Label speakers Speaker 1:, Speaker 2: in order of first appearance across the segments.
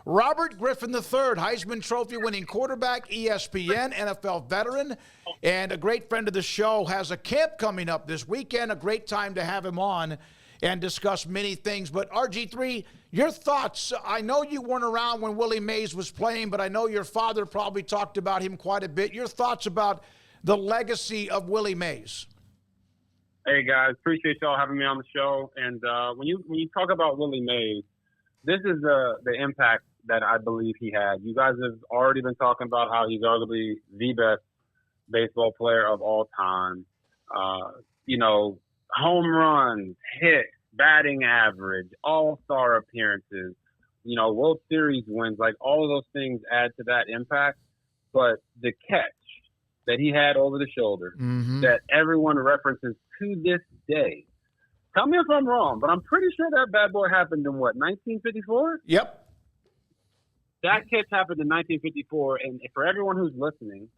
Speaker 1: Robert Griffin III, Heisman Trophy winning quarterback, ESPN, NFL veteran, and a great friend of the show, has a camp coming up this weekend. A great time to have him on and discuss many things. But RG3, your thoughts? I know you weren't around when Willie Mays was playing, but I know your father probably talked about him quite a bit. Your thoughts about the legacy of Willie Mays?
Speaker 2: Hey guys, appreciate y'all having me on the show. And when you talk about Willie Mays, this is the impact that I believe he had. You guys have already been talking about how he's arguably the best baseball player of all time. Home runs, hits, batting average, all-star appearances, World Series wins, like all of those things add to that impact. But the catch that he had over the shoulder that everyone references to this day. Tell me if I'm wrong, but I'm pretty sure that bad boy happened in 1954?
Speaker 1: Yep.
Speaker 2: That catch happened in 1954, and for everyone who's listening,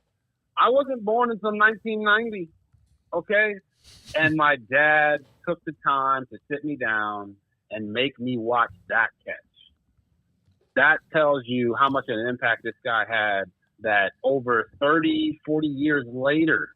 Speaker 2: I wasn't born until 1990, okay? And my dad took the time to sit me down and make me watch that catch. That tells you how much of an impact this guy had, that over 30, 40 years later,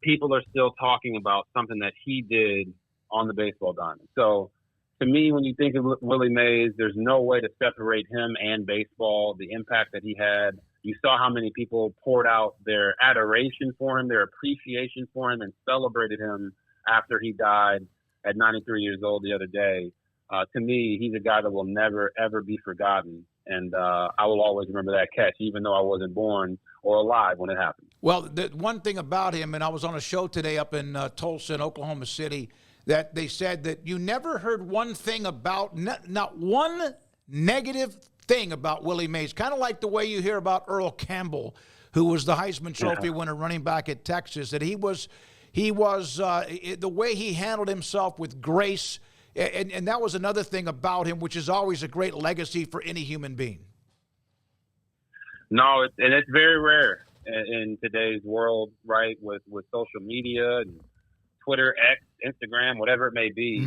Speaker 2: people are still talking about something that he did on the baseball diamond. So to me, when you think of Willie Mays, there's no way to separate him and baseball, the impact that he had. You saw how many people poured out their adoration for him, their appreciation for him, and celebrated him after he died at 93 years old the other day. To me, he's a guy that will never, ever be forgotten. And I will always remember that catch, even though I wasn't born or alive when it happened.
Speaker 1: Well, the one thing about him, and I was on a show today up in Tulsa, in Oklahoma City, that they said that you never heard one thing about, not one negative thing about Willie Mays, kind of like the way you hear about Earl Campbell, who was the Heisman Trophy winner running back at Texas, that he was the way he handled himself with grace. And that was another thing about him, which is always a great legacy for any human being.
Speaker 2: No, it's very rare in today's world, right, with social media and Twitter, X, Instagram, whatever it may be,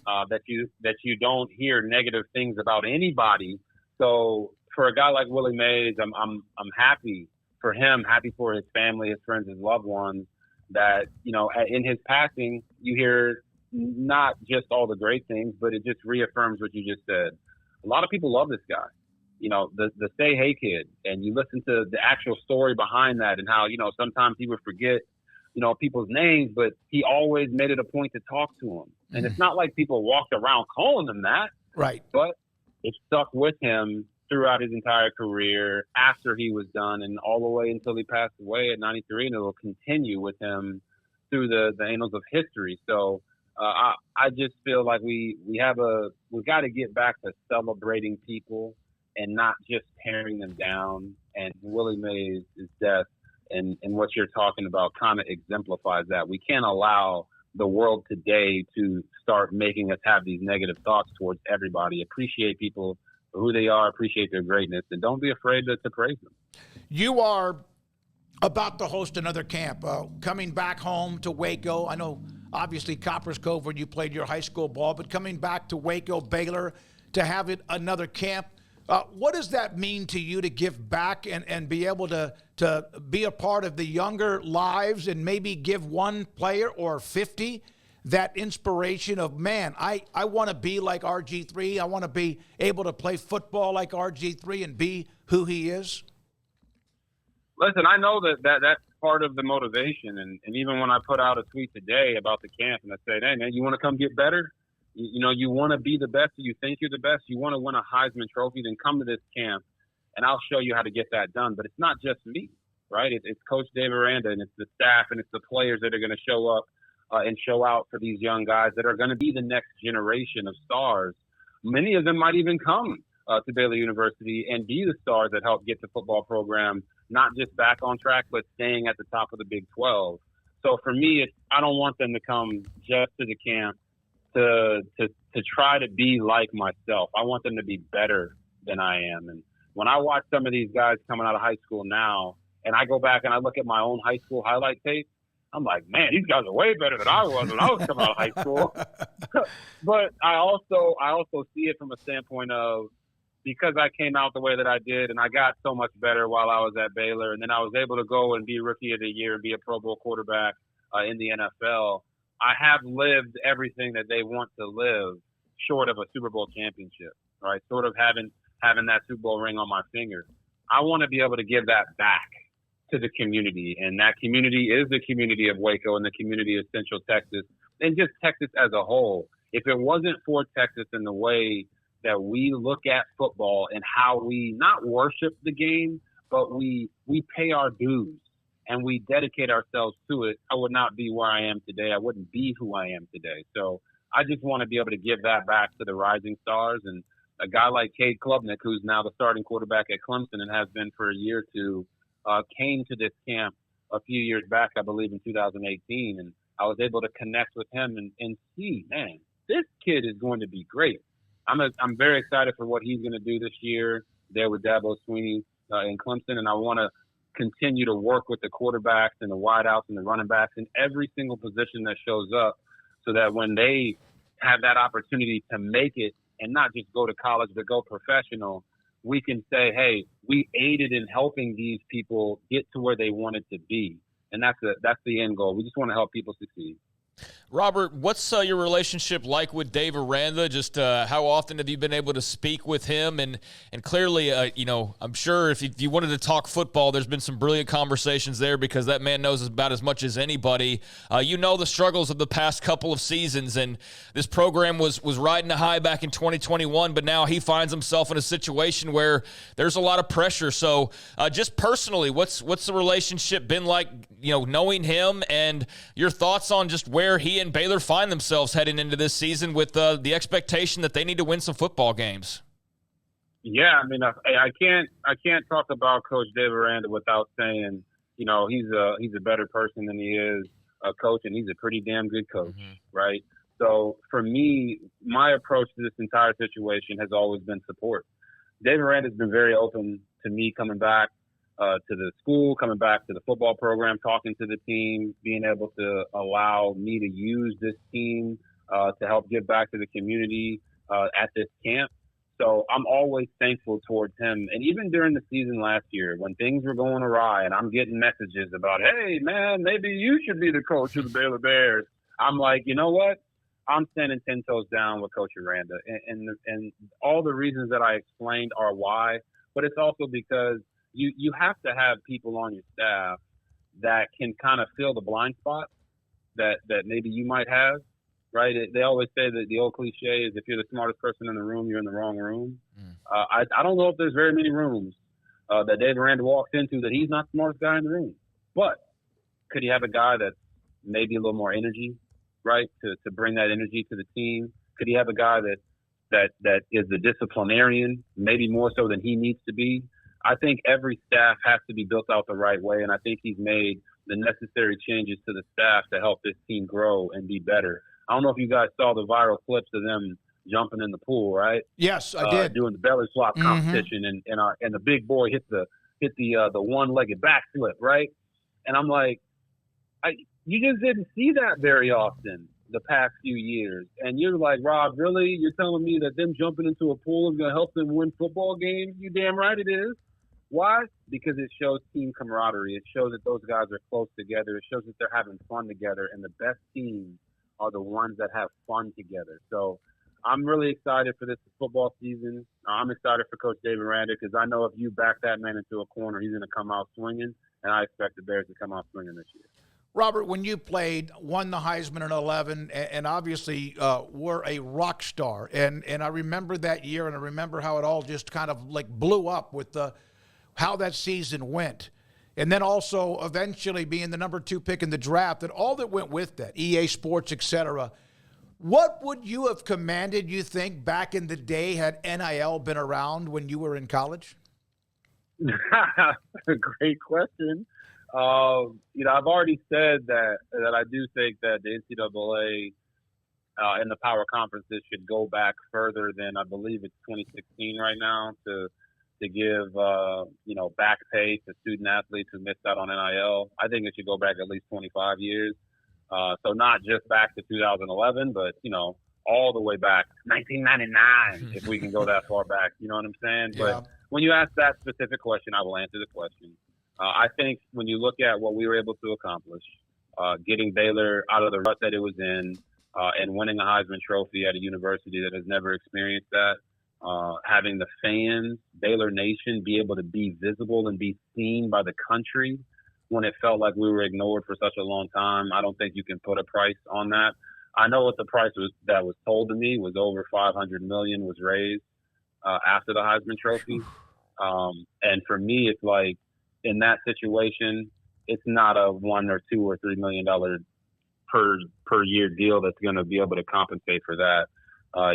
Speaker 2: that you don't hear negative things about anybody. So for a guy like Willie Mays, I'm happy for him, happy for his family, his friends, his loved ones, that in his passing you hear not just all the great things, but it just reaffirms what you just said. A lot of people love this guy, the Say Hey Kid, and you listen to the actual story behind that and how, sometimes he would forget, people's names, but he always made it a point to talk to them. And it's not like people walked around calling him that.
Speaker 1: Right.
Speaker 2: But it stuck with him throughout his entire career, after he was done, and all the way until he passed away at 93, and it will continue with him through the annals of history. So, I just feel like we've got to get back to celebrating people and not just tearing them down. And Willie Mays' death and what you're talking about kind of exemplifies that. We can't allow the world today to start making us have these negative thoughts towards everybody. Appreciate people for who they are, appreciate their greatness, and don't be afraid to praise them.
Speaker 1: You are about to host another camp, coming back home to Waco. I know, obviously, Copper's Cove, where you played your high school ball, but coming back to Waco, Baylor, to have another camp. What does that mean to you to give back and be able to be a part of the younger lives and maybe give one player or 50 that inspiration of, man, I want to be like RG3. I want to be able to play football like RG3 and be who he is?
Speaker 2: Listen, I know that's part of the motivation. And even when I put out a tweet today about the camp and I said, hey, man, you want to come get better? You want to be the best, you think you're the best, you want to win a Heisman Trophy, then come to this camp and I'll show you how to get that done. But it's not just me, right? It's Coach Dave Aranda, and it's the staff, and it's the players that are going to show up and show out for these young guys that are going to be the next generation of stars. Many of them might even come to Baylor University and be the stars that help get the football program not just back on track, but staying at the top of the Big 12. So for me, I don't want them to come just to the camp to try to be like myself. I want them to be better than I am. And when I watch some of these guys coming out of high school now, and I go back and I look at my own high school highlight tape, I'm like, man, these guys are way better than I was when I was coming out of high school. But I also see it from a standpoint of because I came out the way that I did and I got so much better while I was at Baylor, and then I was able to go and be Rookie of the Year and be a Pro Bowl quarterback in the NFL, I have lived everything that they want to live short of a Super Bowl championship, right? Sort of having that Super Bowl ring on my finger. I want to be able to give that back to the community, and that community is the community of Waco and the community of Central Texas and just Texas as a whole. If it wasn't for Texas and the way that we look at football and how we not worship the game, but we pay our dues and we dedicate ourselves to it, I would not be where I am today. I wouldn't be who I am today. So I just want to be able to give that back to the rising stars. And a guy like Cade Klubnik, who's now the starting quarterback at Clemson and has been for a year or two, came to this camp a few years back, I believe in 2018. And I was able to connect with him and see, man, this kid is going to be great. I'm very excited for what he's going to do this year there with Dabo Swinney in Clemson. And I want to continue to work with the quarterbacks and the wideouts and the running backs in every single position that shows up, so that when they have that opportunity to make it and not just go to college but go professional, we can say, hey, we aided in helping these people get to where they wanted to be. And that's the end goal. We just want to help people succeed.
Speaker 3: Robert, what's your relationship like with Dave Aranda? Just how often have you been able to speak with him? And clearly, I'm sure if you wanted to talk football, there's been some brilliant conversations there, because that man knows about as much as anybody. You know the struggles of the past couple of seasons, and this program was riding a high back in 2021, but now he finds himself in a situation where there's a lot of pressure. So just personally, what's the relationship been like, knowing him, and your thoughts on just where he and Baylor find themselves heading into this season with the expectation that they need to win some football games?
Speaker 2: Yeah, I mean, I can't talk about Coach Dave Aranda without saying, he's a better person than he is a coach, and he's a pretty damn good coach, right? So for me, my approach to this entire situation has always been support. Dave Aranda has been very open to me coming back to the school, coming back to the football program, talking to the team, being able to allow me to use this team to help give back to the community at this camp. So I'm always thankful towards him. And even during the season last year, when things were going awry and I'm getting messages about, hey, man, maybe you should be the coach of the Baylor Bears, I'm like, you know what? I'm standing 10 toes down with Coach Aranda. And all the reasons that I explained are why, but it's also because you have to have people on your staff that can kind of fill the blind spots that maybe you might have, right? They always say that the old cliche is if you're the smartest person in the room, you're in the wrong room. I don't know if there's very many rooms that Dave Aranda walks into that he's not the smartest guy in the room. But could he have a guy that's maybe a little more energy, right, to bring that energy to the team? Could he have a guy that is the disciplinarian, maybe more so than he needs to be? I think every staff has to be built out the right way, and I think he's made the necessary changes to the staff to help this team grow and be better. I don't know if you guys saw the viral clips of them jumping in the pool, right?
Speaker 1: Yes, I did.
Speaker 2: Doing the belly flop competition, and the big boy hit the one-legged backflip, right? And I'm like, you just didn't see that very often the past few years. And you're like, Rob, really? You're telling me that them jumping into a pool is going to help them win football games? You damn right it is. Why? Because it shows team camaraderie. It shows that those guys are close together. It shows that they're having fun together. And the best teams are the ones that have fun together. So I'm really excited for this football season. I'm excited for Coach Dave Aranda, because I know if you back that man into a corner, he's going to come out swinging. And I expect the Bears to come out swinging this year.
Speaker 1: Robert, when you played, won the Heisman in 11, and obviously were a rock star. And I remember that year, and I remember how it all just kind of like blew up with how that season went. And then also eventually being the number 2 pick in the draft and all that went with that, EA Sports, et cetera. What would you have commanded, you think, back in the day had NIL been around when you were in college?
Speaker 2: Great question. I've already said that I do think that the NCAA and the power conferences should go back further than, I believe it's 2016 right now, to give back pay to student athletes who missed out on NIL. I think it should go back at least 25 years. So not just back to 2011, but all the way back, 1999, if we can go that far back. You know what I'm saying?
Speaker 1: Yeah.
Speaker 2: But when you ask that specific question, I will answer the question. I think when you look at what we were able to accomplish, getting Baylor out of the rut that it was in, and winning a Heisman Trophy at a university that has never experienced that, having the fans, Baylor Nation, be able to be visible and be seen by the country when it felt like we were ignored for such a long time. I don't think you can put a price on that. I know what the price was that was told to me was over $500 million was raised after the Heisman Trophy. And for me, it's like in that situation, it's not a $1 or $2 or $3 million per year deal that's going to be able to compensate for that.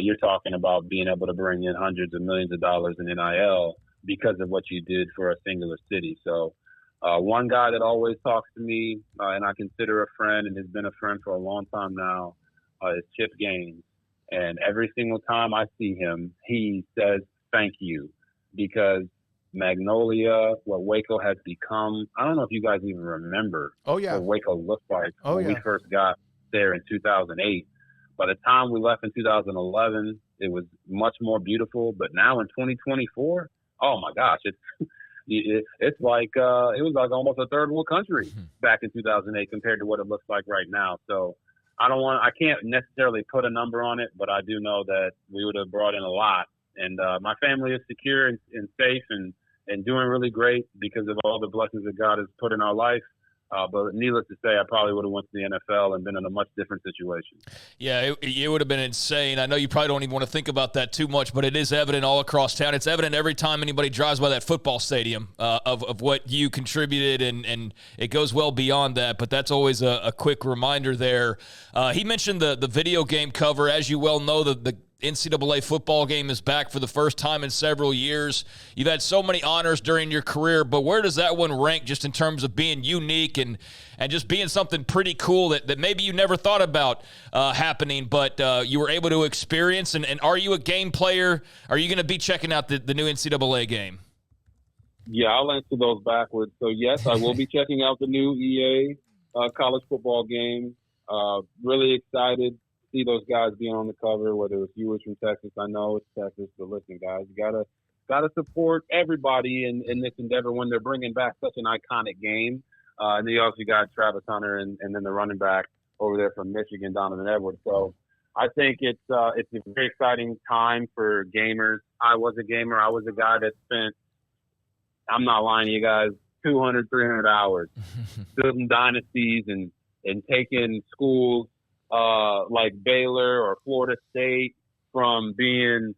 Speaker 2: You're talking about being able to bring in hundreds of millions of dollars in NIL because of what you did for a singular city. So one guy that always talks to me and I consider a friend and has been a friend for a long time now is Chip Gaines. And every single time I see him, he says, thank you, because Magnolia, what Waco has become, I don't know if you guys even remember what Waco looked like when we first got there in 2008. By the time we left in 2011, it was much more beautiful. But now in 2024, oh my gosh, it's like it was like almost a third world country back in 2008 compared to what it looks like right now. So I can't necessarily put a number on it, but I do know that we would have brought in a lot. And my family is secure and safe and doing really great because of all the blessings that God has put in our life. But needless to say, I probably would have went to the NFL and been in a much different situation.
Speaker 3: Yeah, it would have been insane. I know you probably don't even want to think about that too much, but it is evident all across town. It's evident every time anybody drives by that football stadium of what you contributed, and it goes well beyond that. But that's always a quick reminder there. He mentioned the video game cover. As you well know, the NCAA football game is back for the first time in several years. You've had so many honors during your career, but where does that one rank just in terms of being unique and just being something pretty cool that maybe you never thought about happening, but you were able to experience? And are you a game player? Are you going to be checking out the new NCAA game?
Speaker 2: Yeah, I'll answer those backwards. So, yes, I will be checking out the new EA college football game. Really excited. See those guys being on the cover, whether it's you or from Texas. I know it's Texas, but listen, guys, you gotta support everybody in this endeavor when they're bringing back such an iconic game. And then you also got Travis Hunter and then the running back over there from Michigan, Donovan Edwards. So I think it's a very exciting time for gamers. I was a gamer. I was a guy that spent, I'm not lying to you guys, 200, 300 hours building dynasties and taking schools like Baylor or Florida State from being,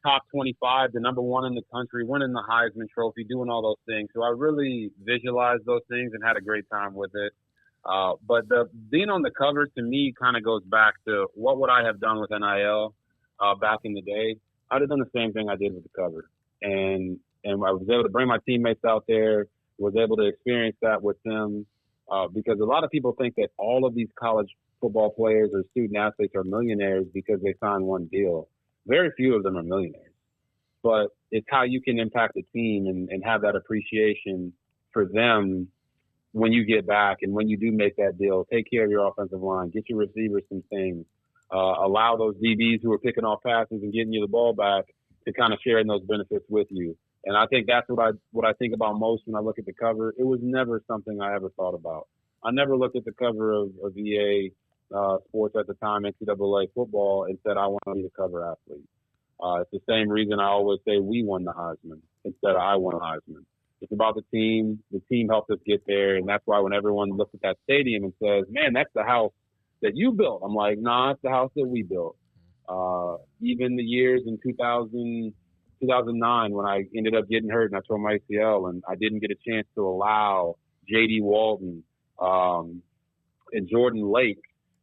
Speaker 2: top 25 to number one in the country, winning the Heisman Trophy, doing all those things. So I really visualized those things and had a great time with it. But being on the cover to me kind of goes back to what would I have done with NIL back in the day. I'd have done the same thing I did with the cover. And I was able to bring my teammates out there, was able to experience that with them because a lot of people think that all of these college football players or student athletes are millionaires because they signed one deal. Very few of them are millionaires, but it's how you can impact a team and have that appreciation for them when you get back and when you do make that deal. Take care of your offensive line, get your receivers some things, allow those DBs who are picking off passes and getting you the ball back to kind of share in those benefits with you. And I think that's what I think about most when I look at the cover. It was never something I ever thought about. I never looked at the cover of EA Sports at the time, NCAA football, and said, I want to be the cover athlete. It's the same reason I always say we won the Heisman instead of I won the Heisman. It's about the team. The team helped us get there, and that's why when everyone looks at that stadium and says, man, that's the house that you built, I'm like, nah, it's the house that we built. Even the years in 2009 when I ended up getting hurt and I tore my ACL and I didn't get a chance to allow J.D. Walton and Jordan Lake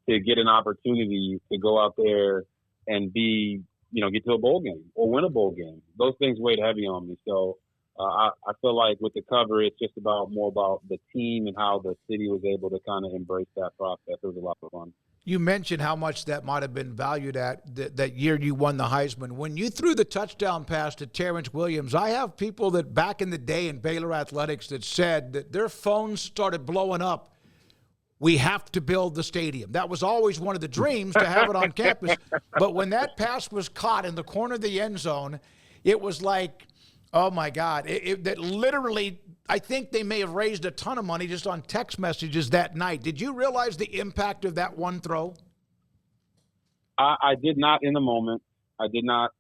Speaker 2: to get an opportunity to go out there and be, get to a bowl game or win a bowl game. Those things weighed heavy on me. So I feel like with the cover, it's just more about the team and how the city was able to kind of embrace that process. It was a lot of fun.
Speaker 1: You mentioned how much that might have been valued at that year you won the Heisman. When you threw the touchdown pass to Terrence Williams, I have people that back in the day in Baylor athletics that said that their phones started blowing up we have to build the stadium. That was always one of the dreams, to have it on campus. But when that pass was caught in the corner of the end zone, it was like, oh my God. That literally, I think they may have raised a ton of money just on text messages that night. Did you realize the impact of that one throw?
Speaker 2: I did not in the moment. I did not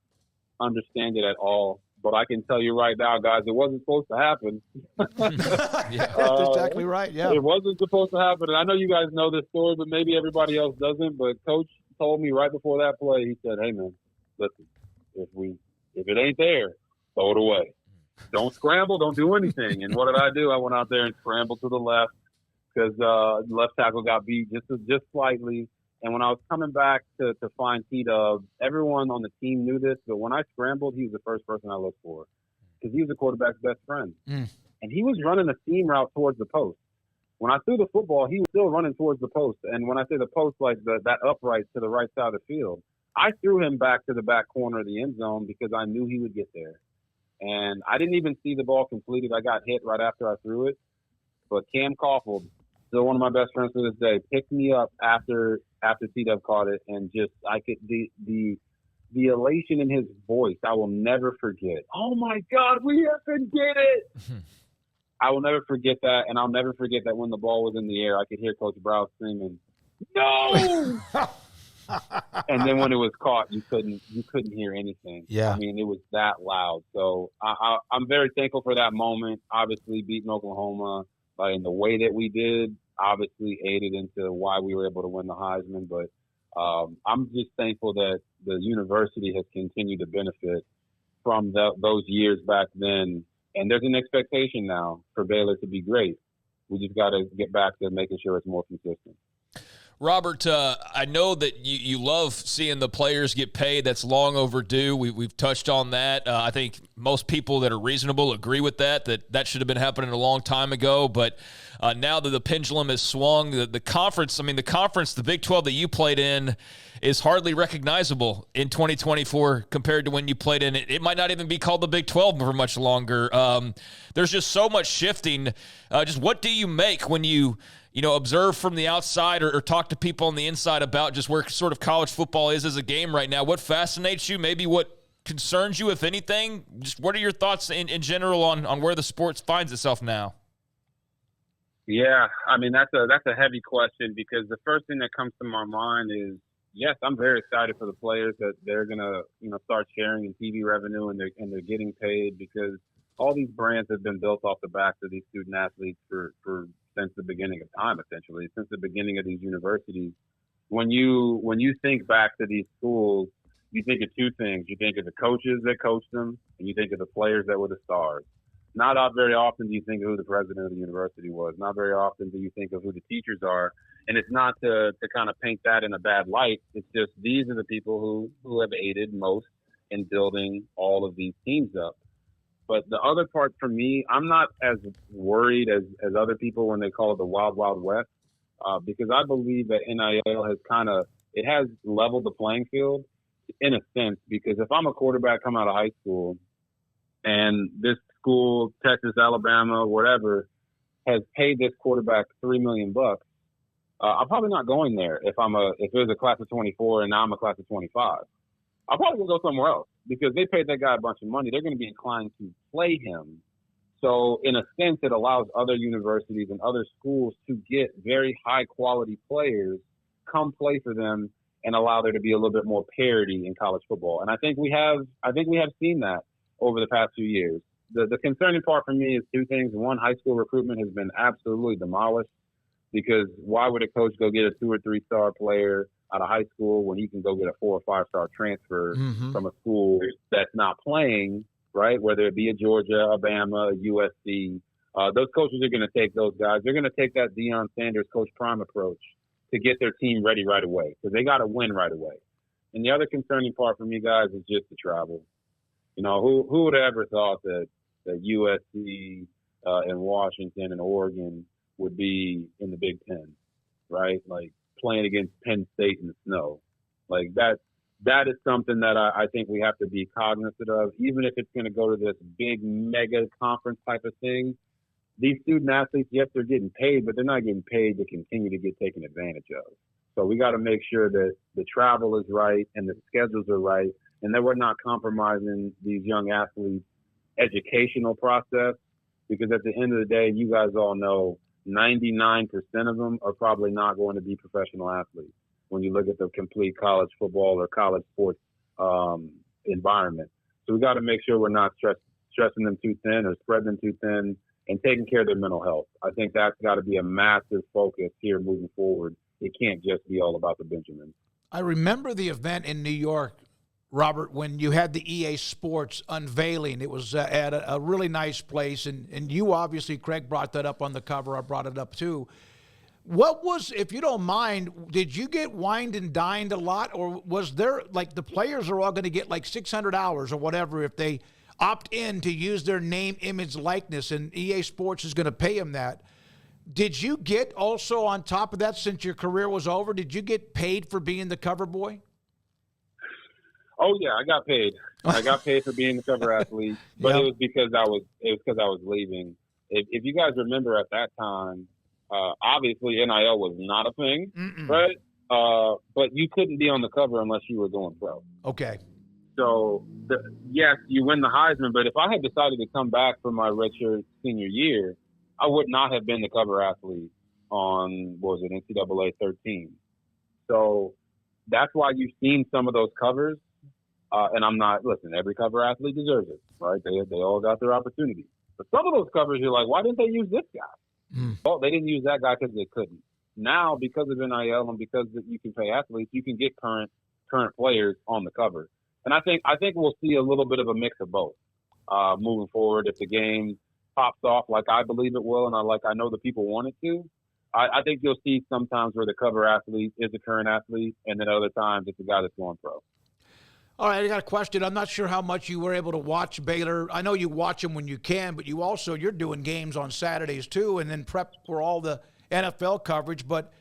Speaker 2: understand it at all. But I can tell you right now, guys, it wasn't supposed to happen.
Speaker 1: Yeah, that's exactly right. Yeah,
Speaker 2: it wasn't supposed to happen. And I know you guys know this story, but maybe everybody else doesn't. But Coach told me right before that play, he said, "Hey, man, listen, if it ain't there, throw it away. Don't scramble. Don't do anything." And what did I do? I went out there and scrambled to the left because left tackle got beat just slightly. And when I was coming back to find T-Dub, everyone on the team knew this, but when I scrambled, he was the first person I looked for because he was the quarterback's best friend. And he was running a seam route towards the post. When I threw the football, he was still running towards the post. And when I say the post, like that upright to the right side of the field, I threw him back to the back corner of the end zone because I knew he would get there. And I didn't even see the ball completed. I got hit right after I threw it. But Cam Caulfield, still one of my best friends to this day, picked me up after T-Dub caught it, and just the elation in his voice, I will never forget. Oh my God, we have to get it! I will never forget that, and I'll never forget that when the ball was in the air, I could hear Coach Browse screaming, "No!" And then when it was caught, you couldn't hear anything.
Speaker 1: Yeah,
Speaker 2: I mean, it was that loud. So I'm very thankful for that moment. Obviously, beating Oklahoma in the way that we did obviously aided into why we were able to win the Heisman. But I'm just thankful that the university has continued to benefit from those years back then. And there's an expectation now for Baylor to be great. We just got to get back to making sure it's more consistent.
Speaker 3: Robert, I know that you love seeing the players get paid. That's long overdue. We've touched on that. I think most people that are reasonable agree with that should have been happening a long time ago. But now that the pendulum has swung, the conference, the Big 12 that you played in is hardly recognizable in 2024 compared to when you played in it. It might not even be called the Big 12 for much longer. There's just so much shifting. Just what do you make when you observe from the outside or talk to people on the inside about just where sort of college football is as a game right now? What fascinates you? Maybe what concerns you, if anything? Just what are your thoughts in general on where the sport finds itself now?
Speaker 2: Yeah, I mean, that's a heavy question because the first thing that comes to my mind is, yes, I'm very excited for the players that they're going to, start sharing in TV revenue and they're getting paid because all these brands have been built off the backs of these student athletes for since the beginning of time, essentially, since the beginning of these universities. When you think back to these schools, you think of two things. You think of the coaches that coached them, and you think of the players that were the stars. Not very often do you think of who the president of the university was. Not very often do you think of who the teachers are. And it's not to kind of paint that in a bad light. It's just these are the people who have aided most in building all of these teams up. But the other part for me, I'm not as worried as other people when they call it the Wild Wild West, because I believe that NIL has leveled the playing field in a sense. Because if I'm a quarterback coming out of high school and this school, Texas, Alabama, whatever, has paid this quarterback $3 million, I'm probably not going there. If it was a class of 24 and now I'm a class of 25, I'll probably go somewhere else because they paid that guy a bunch of money. They're going to be inclined to play him. So in a sense, it allows other universities and other schools to get very high quality players, come play for them, and allow there to be a little bit more parity in college football. And I think we have seen that over the past few years. The concerning part for me is two things. One, high school recruitment has been absolutely demolished because why would a coach go get a 2 or 3 star player out of high school when he can go get a 4 or 5 star transfer from a school that's not playing, right? Whether it be a Georgia, Alabama, USC, those coaches are going to take those guys. They're going to take that Deion Sanders, Coach Prime approach to get their team ready right away because they got to win right away. And the other concerning part for me, guys, is just the travel. Who would have ever thought that USC and Washington and Oregon would be in the Big Ten, right? Like playing against Penn State in the snow. Like that is something that I think we have to be cognizant of, even if it's going to go to this big mega conference type of thing. these student athletes, yes, they're getting paid, but they're not getting paid to continue to get taken advantage of. So we got to make sure that the travel is right and the schedules are right, and that we're not compromising these young athletes' educational process, because at the end of the day, you guys all know 99% of them are probably not going to be professional athletes when you look at the complete college football or college sports environment. So we got to make sure we're not stressing them too thin or spreading them too thin, and taking care of their mental health. I think that's got to be a massive focus here moving forward. It can't just be all about the Benjamins.
Speaker 1: I remember the event in New York, Robert, when you had the EA Sports unveiling. It was at a really nice place, and you obviously, Craig, brought that up on the cover. I brought it up too. What was, if you don't mind, did you get wined and dined a lot, or was there, like, the players are all going to get like $600 or whatever if they opt in to use their name, image, likeness, and EA Sports is going to pay them that? Did you get also on top of that, since your career was over, did you get paid for being the cover boy?
Speaker 2: Oh yeah, I got paid. I got paid for being the cover athlete, but It was because I was leaving. If you guys remember at that time, obviously NIL was not a thing, right? But you couldn't be on the cover unless you were going pro.
Speaker 1: Okay.
Speaker 2: So yes, you win the Heisman, but if I had decided to come back for my redshirt senior year, I would not have been the cover athlete on, what was it, NCAA 13. So that's why you've seen some of those covers. And I'm not, listen, every cover athlete deserves it, right? They all got their opportunity. But some of those covers, you're like, why didn't they use this guy? Well, they didn't use that guy because they couldn't. Now, because of NIL and because you can pay athletes, you can get current players on the cover. And I think we'll see a little bit of a mix of both moving forward. If the game pops off like I believe it will, and I know the people want it to, I think you'll see sometimes where the cover athlete is a current athlete, and then other times it's a guy that's going pro.
Speaker 1: All right, I got a question. I'm not sure how much you were able to watch Baylor. I know you watch them when you can, but you're doing games on Saturdays too, and then prep for all the NFL coverage. But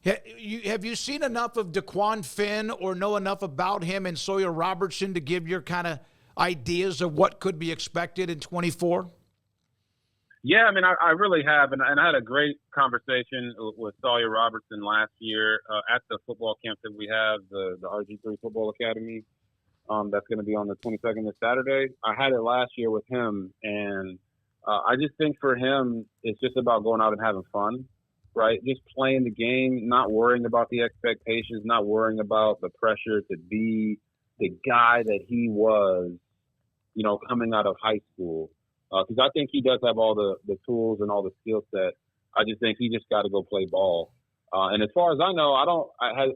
Speaker 1: have you seen enough of DeQuan Finn or know enough about him and Sawyer Robertson to give your kind of ideas of what could be expected in 24?
Speaker 2: Yeah, I mean, I really have, and I had a great conversation with Sawyer Robertson last year at the football camp that we have, the RG3 Football Academy. That's going to be on the 22nd this Saturday. I had it last year with him, and I just think for him, it's just about going out and having fun, right? Just playing the game, not worrying about the expectations, not worrying about the pressure to be the guy that he was, coming out of high school. Because I think he does have all the tools and all the skill set. I just think he just got to go play ball. And as far as I know,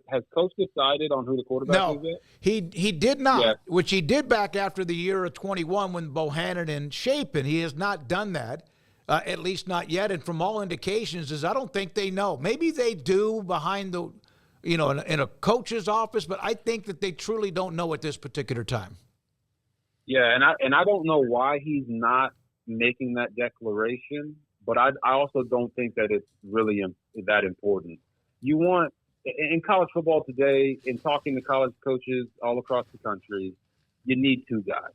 Speaker 2: has Coach decided on who the quarterback is yet?
Speaker 1: He did not,
Speaker 2: yeah.
Speaker 1: Which he did back after the year of 21 when Bohannon and Shapen. He has not done that, at least not yet. And from all indications is I don't think they know. Maybe they do behind the, in a coach's office, but I think that they truly don't know at this particular time.
Speaker 2: Yeah, and I don't know why he's not making that declaration, but I also don't think that it's really that important. You want, in college football today, in talking to college coaches all across the country, you need two guys,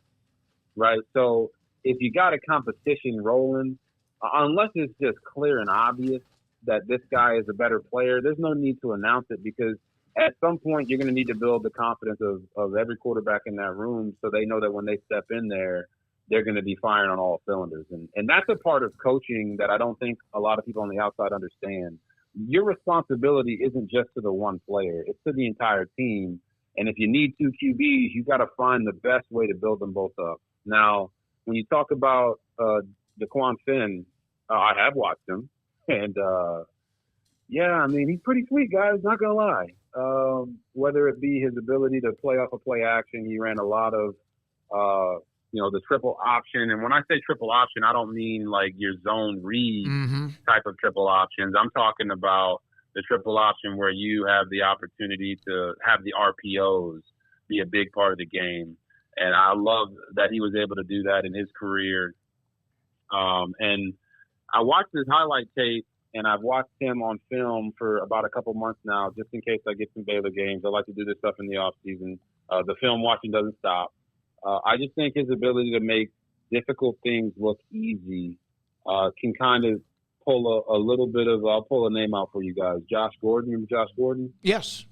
Speaker 2: right? So if you got a competition rolling, unless it's just clear and obvious that this guy is a better player, there's no need to announce it, because at some point you're going to need to build the confidence of every quarterback in that room so they know that when they step in there, they're going to be firing on all cylinders. And that's a part of coaching that I don't think a lot of people on the outside understand. Your responsibility isn't just to the one player. It's to the entire team. And if you need two QBs, you've got to find the best way to build them both up. Now, when you talk about DeQuan Finn, I have watched him. And, I mean, he's pretty sweet, guys, not going to lie. Whether it be his ability to play off a play action, he ran a lot of the triple option. And when I say triple option, I don't mean like your zone read type of triple options. I'm talking about the triple option where you have the opportunity to have the RPOs be a big part of the game. And I love that he was able to do that in his career. And I watched his highlight tape, and I've watched him on film for about a couple months now, just in case I get some Baylor games. I like to do this stuff in the off season. The film watching doesn't stop. I just think his ability to make difficult things look easy can kind of pull a little bit of. I'll pull a name out for you guys. Josh Gordon. Remember Josh Gordon?
Speaker 1: Yes.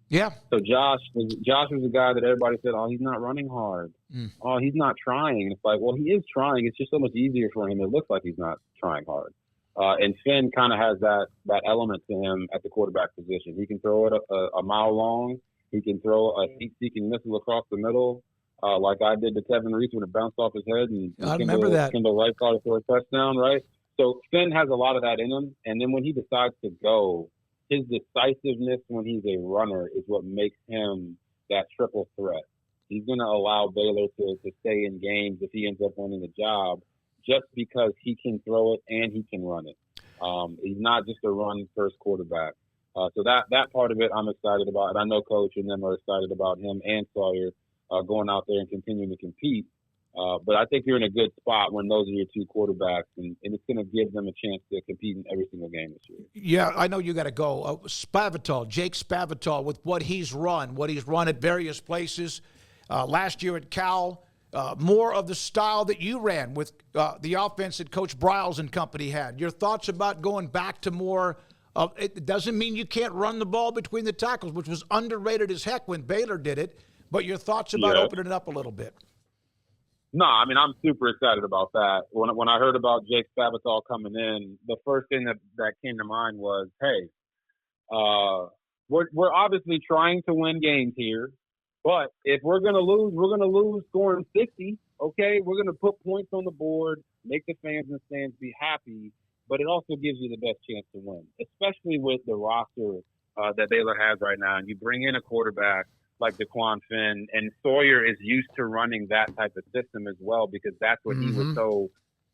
Speaker 1: Yeah.
Speaker 2: So Josh was a guy that everybody said, oh, he's not running hard. Oh, he's not trying. And it's like, well, he is trying. It's just so much easier for him. It looks like he's not trying hard. And Finn kind of has that element to him at the quarterback position. He can throw it a mile long. He can throw a heat-seeking missile across the middle, like I did to Kevin Reese when it bounced off his head. And
Speaker 1: I remember that.
Speaker 2: Kendall Wright caught it for a touchdown, right? So Finn has a lot of that in him. And then when he decides to go, his decisiveness when he's a runner is what makes him that triple threat. He's going to allow Baylor to stay in games if he ends up winning the job just because he can throw it and he can run it. He's not just a run-first quarterback. So that part of it I'm excited about. And I know Coach and them are excited about him and Sawyer going out there and continuing to compete. But I think you're in a good spot when those are your two quarterbacks, and it's going to give them a chance to compete in every single game this year.
Speaker 1: Yeah, I know you got to go. Jake Spavital, with what he's run at various places. Last year at Cal, more of the style that you ran with the offense that Coach Briles and company had. Your thoughts about going back to more of it? Doesn't mean you can't run the ball between the tackles, which was underrated as heck when Baylor did it, but your thoughts about opening it up a little bit.
Speaker 2: No, I mean, I'm super excited about that. When I heard about Jake Spavital coming in, the first thing that came to mind was, hey, we're obviously trying to win games here, but if we're going to lose scoring 60, okay? We're going to put points on the board, make the fans in the stands be happy, but it also gives you the best chance to win, especially with the roster that Baylor has right now. And you bring in a quarterback like DeQuan Finn, and Sawyer is used to running that type of system as well because that's what he was so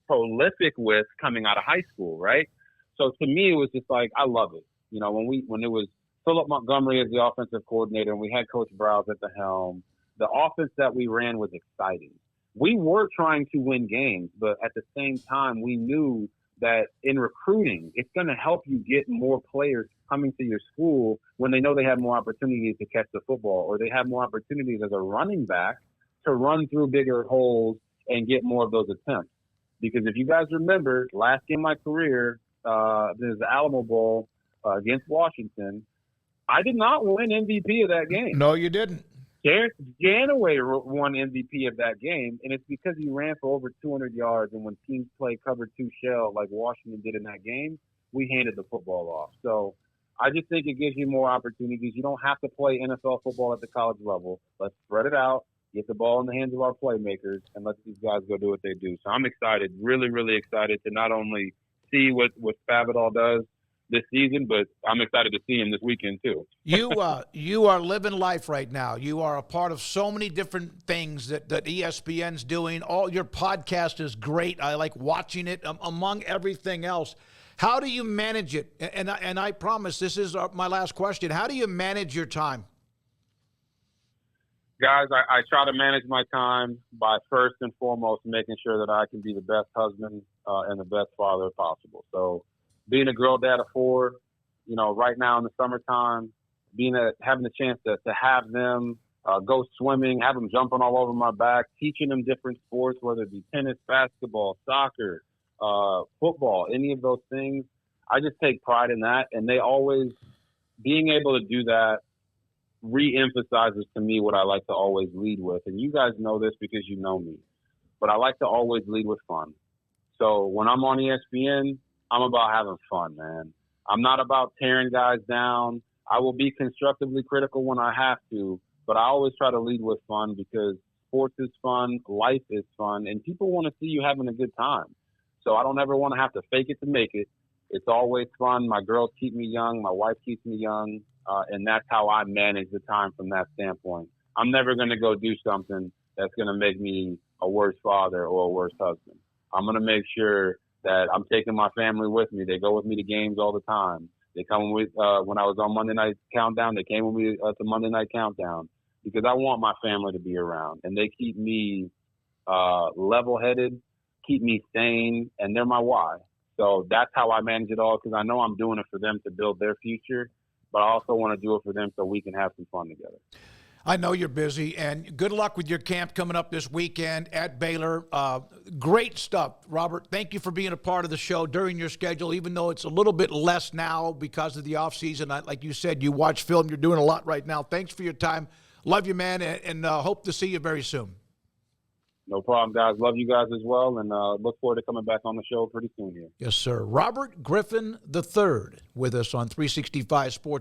Speaker 2: prolific with coming out of high school, right? So to me, it was just like, I love it. You know, when it was Philip Montgomery as the offensive coordinator and we had Coach Briles at the helm, the offense that we ran was exciting. We were trying to win games, but at the same time, we knew that in recruiting, it's going to help you get more players coming to your school when they know they have more opportunities to catch the football, or they have more opportunities as a running back to run through bigger holes and get more of those attempts. Because if you guys remember, last game of my career, there's the Alamo Bowl against Washington. I did not win MVP of that game.
Speaker 1: No, you didn't.
Speaker 2: Ganaway won MVP of that game, and it's because he ran for over 200 yards. And when teams play cover two shell like Washington did in that game, we handed the football off. So I just think it gives you more opportunities. You don't have to play NFL football at the college level. Let's spread it out, get the ball in the hands of our playmakers, and let these guys go do what they do. So I'm excited, really, really excited to not only see what Spavital does this season, but I'm excited to see him this weekend too.
Speaker 1: You are living life right now. You are a part of so many different things that ESPN's doing. All your podcast is great. I like watching it among everything else. How do you manage it? And I promise this is my last question. How do you manage your time?
Speaker 2: Guys, I try to manage my time by first and foremost making sure that I can be the best husband and the best father possible. So being a girl dad of 4, you know, right now in the summertime, having the chance to have them go swimming, have them jumping all over my back, teaching them different sports, whether it be tennis, basketball, soccer, football, any of those things. I just take pride in that. And they always, being able to do that re-emphasizes to me what I like to always lead with. And you guys know this because you know me, but I like to always lead with fun. So when I'm on ESPN, I'm about having fun, man. I'm not about tearing guys down. I will be constructively critical when I have to, but I always try to lead with fun because sports is fun, life is fun, and people want to see you having a good time. So I don't ever want to have to fake it to make it. It's always fun. My girls keep me young. My wife keeps me young, and that's how I manage the time from that standpoint. I'm never going to go do something that's going to make me a worse father or a worse husband. I'm going to make sure that I'm taking my family with me. They go with me to games all the time. They come with, when I was on Monday Night Countdown, they came with me to Monday Night Countdown because I want my family to be around. And they keep me level-headed, keep me sane, and they're my why. So that's how I manage it all because I know I'm doing it for them to build their future, but I also want to do it for them so we can have some fun together.
Speaker 1: I know you're busy, and good luck with your camp coming up this weekend at Baylor. Great stuff, Robert. Thank you for being a part of the show during your schedule, even though it's a little bit less now because of the offseason. Like you said, you watch film. You're doing a lot right now. Thanks for your time. Love you, man, and hope to see you very soon.
Speaker 2: No problem, guys. Love you guys as well, and look forward to coming back on the show pretty soon here.
Speaker 1: Yes, sir. Robert Griffin III with us on 365 Sports.